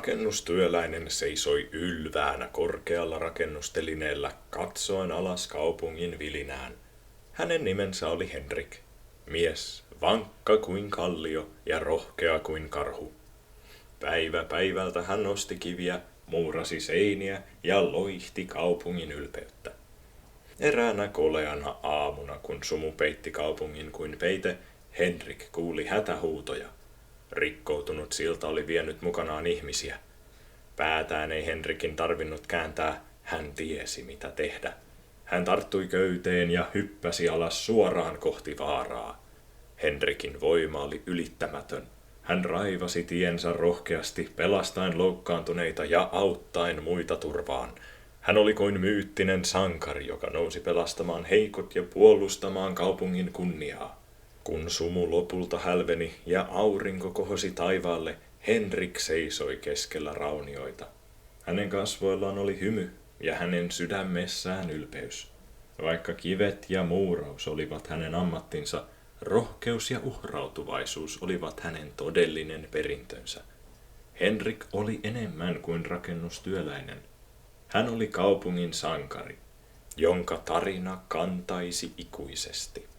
Rakennustyöläinen seisoi ylväänä korkealla rakennustelineellä katsoen alas kaupungin vilinään. Hänen nimensä oli Henrik. Mies, vankka kuin kallio ja rohkea kuin karhu. Päivä päivältä hän nosti kiviä, muurasi seiniä ja loihti kaupungin ylpeyttä. Eräänä koleana aamuna, kun sumu peitti kaupungin kuin peite, Henrik kuuli hätähuutoja. Rikkoutunut silta oli vienyt mukanaan ihmisiä. Päätään ei Henrikin tarvinnut kääntää, hän tiesi mitä tehdä. Hän tarttui köyteen ja hyppäsi alas suoraan kohti vaaraa. Henrikin voima oli ylittämätön. Hän raivasi tiensä rohkeasti, pelastaen loukkaantuneita ja auttaen muita turvaan. Hän oli kuin myyttinen sankari, joka nousi pelastamaan heikot ja puolustamaan kaupungin kunniaa. Kun sumu lopulta hälveni ja aurinko kohosi taivaalle, Henrik seisoi keskellä raunioita. Hänen kasvoillaan oli hymy ja hänen sydämessään ylpeys. Vaikka kivet ja muuraus olivat hänen ammattinsa, rohkeus ja uhrautuvaisuus olivat hänen todellinen perintönsä. Henrik oli enemmän kuin rakennustyöläinen. Hän oli kaupungin sankari, jonka tarina kantaisi ikuisesti.